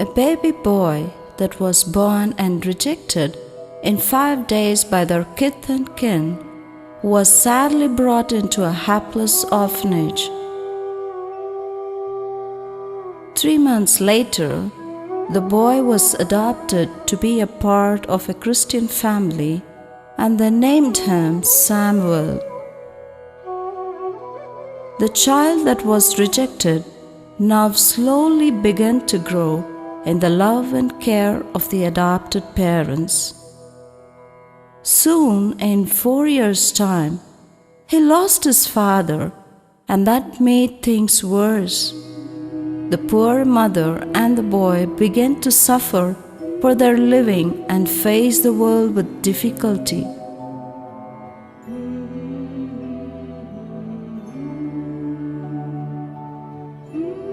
A baby boy that was born and rejected in 5 days by their kith and kin was sadly brought into a hapless orphanage. 3 months later, the boy was adopted to be a part of a Christian family, and they named him Samuel. The child that was rejected now slowly began to grow in the love and care of the adopted parents. Soon, in 4 years' time, he lost his father, and that made things worse. The poor mother and the boy began to suffer for their living and face the world with difficulty.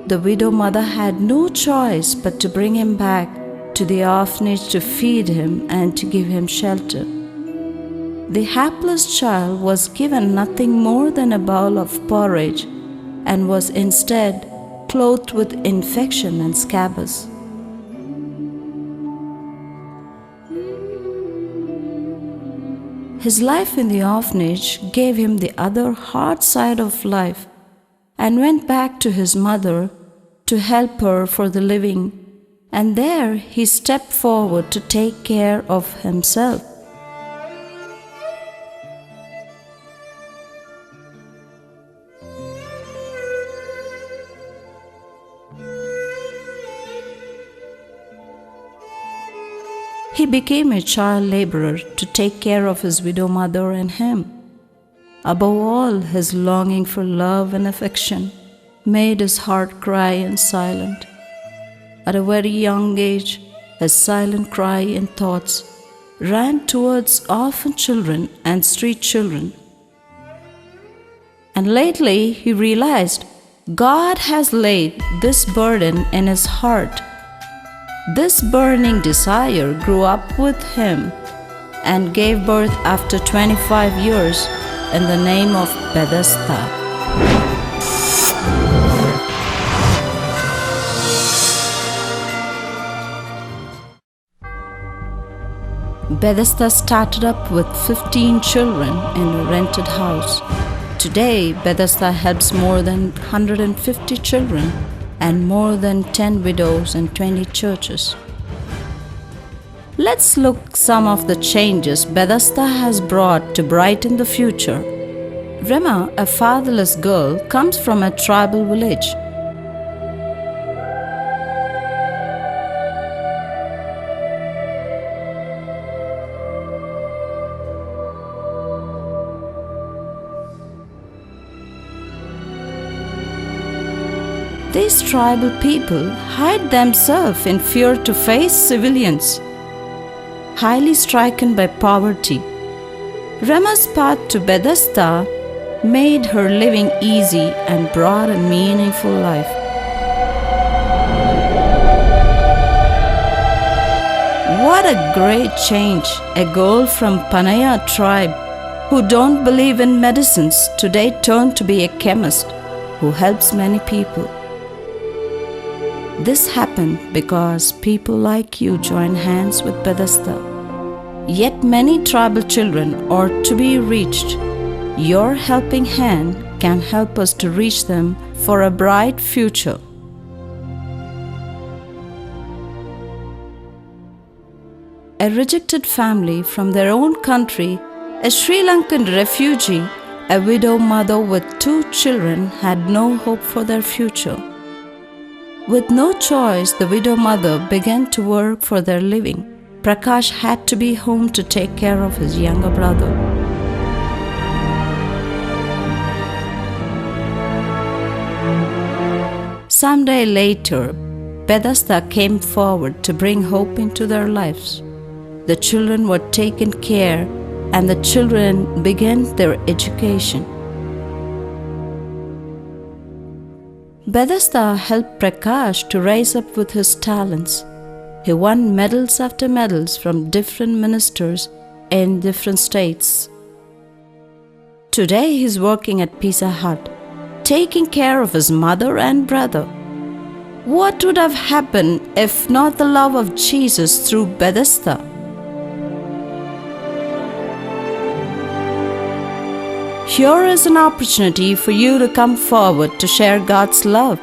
The widow mother had no choice but to bring him back to the orphanage to feed him and to give him shelter. The hapless child was given nothing more than a bowl of porridge and was instead clothed with infection and scabbers. His life in the orphanage gave him the other hard side of life, and went back to his mother to help her for the living, and there he stepped forward to take care of himself. He became a child laborer to take care of his widow mother and him. Above all, his longing for love and affection made his heart cry in silence. At a very young age, his silent cry and thoughts ran towards orphan children and street children. And lately he realized God has laid this burden in his heart. This burning desire grew up with him and gave birth after 25 years in the name of Bethesda. Bethesda started up with 15 children in a rented house. Today, Bethesda helps more than 150 children and more than 10 widows and 20 churches. Let's look some of the changes Bethesda has brought to brighten the future. Rema, a fatherless girl, comes from a tribal village. These tribal people hide themselves in fear to face civilians, highly stricken by poverty. Rema's path to Bethesda made her living easy and brought a meaningful life. What a great change! A girl from Panaya tribe who don't believe in medicines today turned to be a chemist who helps many people. This happened because people like you joined hands with Bethesda. Yet many tribal children are to be reached. Your helping hand can help us to reach them for a bright future. A rejected family from their own country, a Sri Lankan refugee, a widow mother with 2 children had no hope for their future. With no choice, the widow mother began to work for their living. Prakash had to be home to take care of his younger brother. Some day later, Bethesda came forward to bring hope into their lives. The children were taken care, and the children began their education. Bethesda helped Prakash to rise up with his talents. He won medals after medals from different ministers in different states. Today he is working at Pizza Hut, taking care of his mother and brother. What would have happened if not the love of Jesus through Bethesda? Here is an opportunity for you to come forward to share God's love,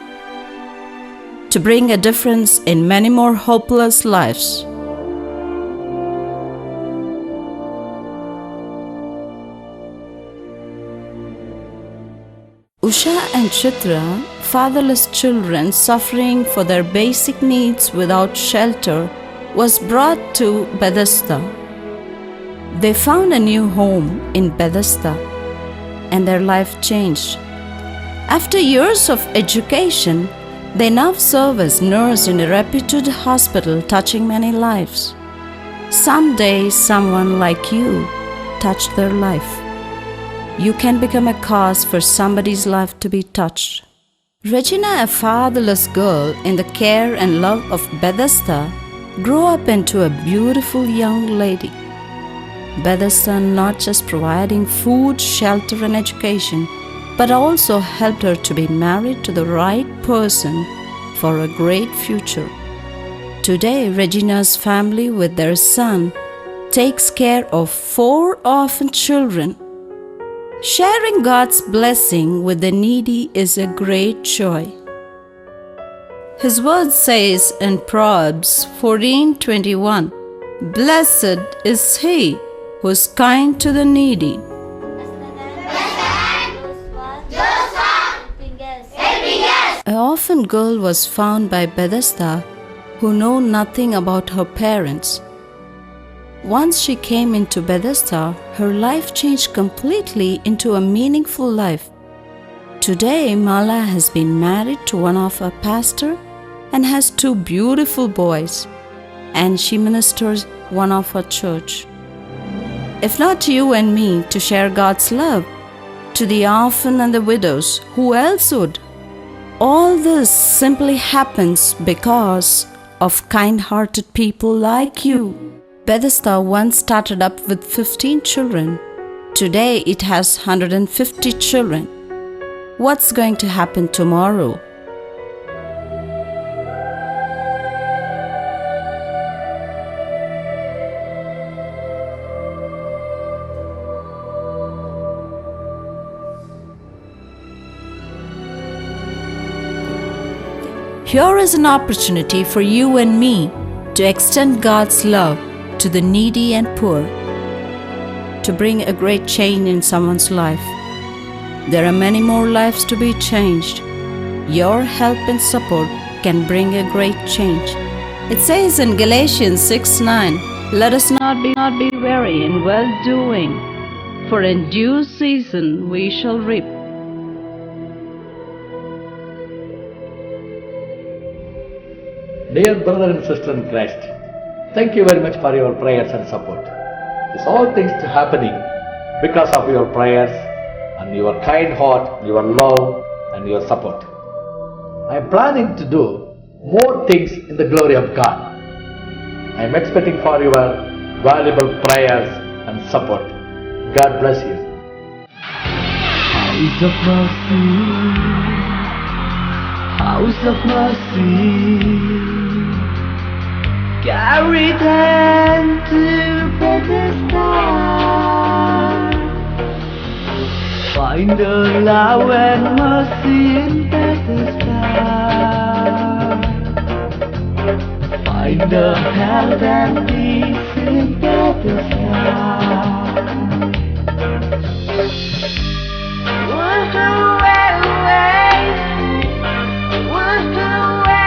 to bring a difference in many more hopeless lives. Usha and Chitra, fatherless children suffering for their basic needs without shelter, was brought to Bethesda. They found a new home in Bethesda, and their life changed. After years of education, they now serve as nurse in a reputed hospital, touching many lives. Someday, someone like you touched their life. You can become a cause for somebody's life to be touched. Regina, a fatherless girl in the care and love of Bethesda, grew up into a beautiful young lady. Bethesda not just providing food, shelter, and education, but also helped her to be married to the right person for a great future. Today, Regina's family with their son takes care of 4 orphan children. Sharing God's blessing with the needy is a great joy. His word says in Proverbs 14:21, "Blessed is he who is kind to the needy." An orphan girl was found by Bethesda who knew nothing about her parents. Once she came into Bethesda, her life changed completely into a meaningful life. Today, Mala has been married to one of our pastors and has 2 beautiful boys, and she ministers one of our church. If not you and me to share God's love to the orphan and the widows, who else would? All this simply happens because of kind-hearted people like you. Bethesda once started up with 15 children. Today it has 150 children. What's going to happen tomorrow? Here is an opportunity for you and me to extend God's love to the needy and poor, to bring a great change in someone's life. There are many more lives to be changed. Your help and support can bring a great change. It says in Galatians 6:9, "Let us not be weary in well-doing, for in due season we shall reap." Dear brother and sister in Christ, thank you very much for your prayers and support. This all things happening because of your prayers and your kind heart, your love and your support. I am planning to do more things in the glory of God. I am expecting for your valuable prayers and support. God bless you. House of mercy, house of mercy, carry them to Bethesda. Find a love and mercy in Bethesda. Find a health and peace in Bethesda. What a way, what a way.